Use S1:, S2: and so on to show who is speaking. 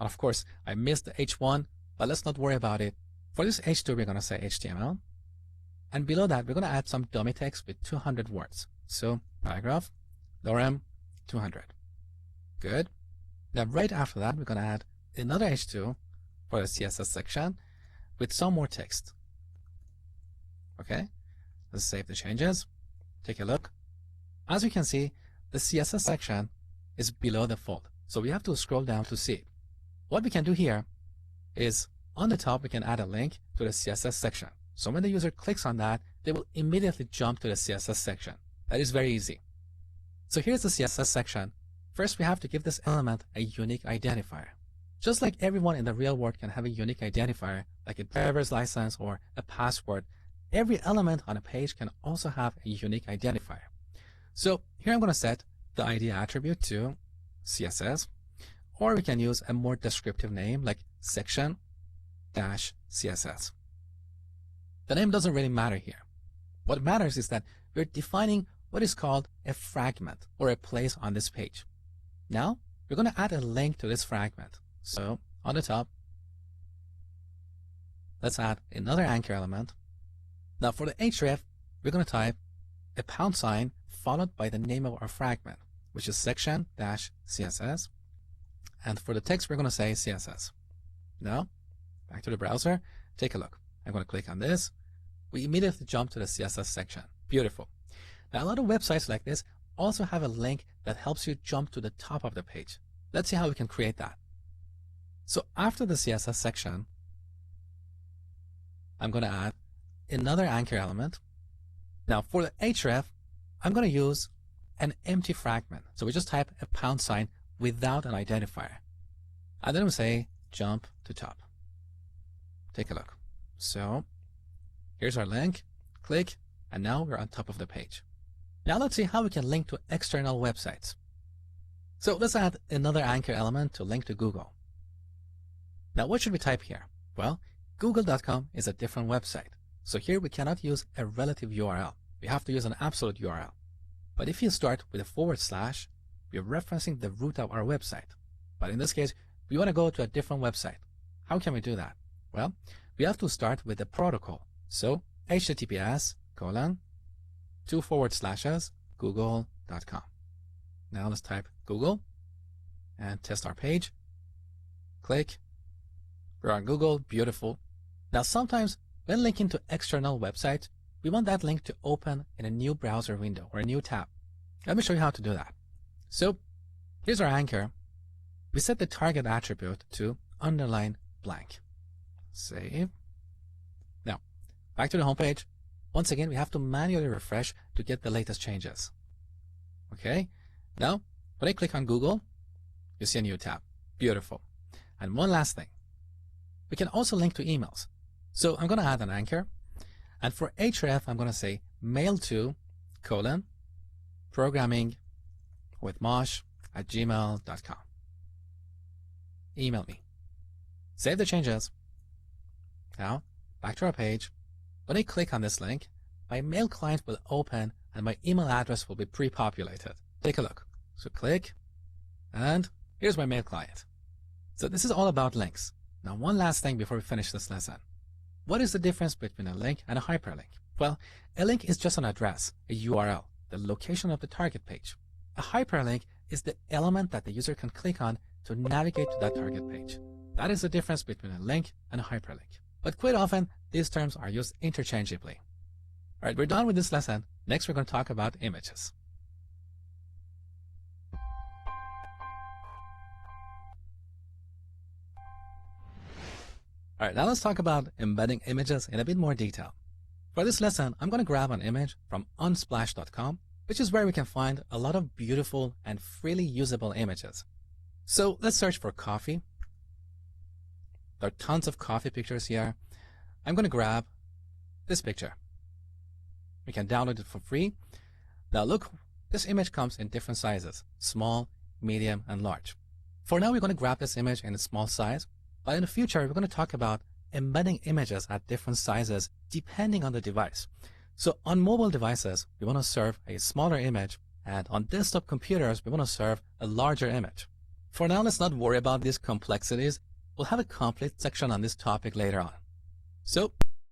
S1: And of course, I missed the H1, but let's not worry about it. For this H2, we're going to say HTML. And below that, we're going to add some dummy text with 200 words. So paragraph, lorem, 200. Good. Then right after that, we're going to add another H2 for the CSS section with some more text. Okay. Let's save the changes. Take a look. As you can see, the CSS section is below the fold. So we have to scroll down to see it. What we can do here is on the top, we can add a link to the CSS section. So when the user clicks on that, they will immediately jump to the CSS section. That is very easy. So here's the CSS section. First, we have to give this element a unique identifier. Just like everyone in the real world can have a unique identifier, like a driver's license or a password, every element on a page can also have a unique identifier. So here I'm going to set the ID attribute to CSS, or we can use a more descriptive name like section-CSS. The name doesn't really matter here. What matters is that we're defining what is called a fragment or a place on this page. Now, we're going to add a link to this fragment. So on the top, let's add another anchor element. Now for the href, we're going to type a # followed by the name of our fragment, which is section-CSS. And for the text, we're going to say CSS. Now, back to the browser, take a look. I'm going to click on this. We immediately jump to the CSS section. Beautiful. Now, a lot of websites like this also have a link that helps you jump to the top of the page. Let's see how we can create that. So after the CSS section, I'm going to add another anchor element. Now for the href, I'm going to use an empty fragment. So we just type a # without an identifier. And then we say jump to top. Take a look. So here's our link. Click, and now we're on top of the page. Now let's see how we can link to external websites. So let's add another anchor element to link to Google. Now what should we type here? Well, google.com is a different website. So here we cannot use a relative URL. We have to use an absolute URL. But if you start with a /, we're referencing the root of our website. But in this case, we want to go to a different website. How can we do that? Well, we have to start with the protocol. So https://google.com. Now let's type Google and test our page. Click. We're on Google. Beautiful. Now sometimes when linking to external websites, we want that link to open in a new browser window or a new tab. Let me show you how to do that. So here's our anchor. We set the target attribute to _blank. Save. Now, back to the home page. Once again, we have to manually refresh to get the latest changes. Okay. Now, when I click on Google, you see a new tab. Beautiful. And one last thing. We can also link to emails. So I'm going to add an anchor. And for href, I'm going to say mail to programmingwithmosh@gmail.com. Email me. Save the changes. Now, back to our page. When I click on this link, my mail client will open and my email address will be pre-populated. Take a look. So click, and here's my mail client. So this is all about links. Now, one last thing before we finish this lesson. What is the difference between a link and a hyperlink? Well, a link is just an address, a URL, the location of the target page. A hyperlink is the element that the user can click on to navigate to that target page. That is the difference between a link and a hyperlink. But quite often, these terms are used interchangeably. All right, we're done with this lesson. Next, we're going to talk about images. All right, now let's talk about embedding images in a bit more detail. For this lesson, I'm going to grab an image from unsplash.com, which is where we can find a lot of beautiful and freely usable images. So let's search for coffee. There are tons of coffee pictures here. I'm going to grab this picture. We can download it for free. Now look, this image comes in different sizes, small, medium, and large. For now, we're going to grab this image in a small size. But in the future, we're going to talk about embedding images at different sizes depending on the device. So on mobile devices, we want to serve a smaller image, and on desktop computers, we want to serve a larger image. For now, let's not worry about these complexities. We'll have a complete section on this topic later on. So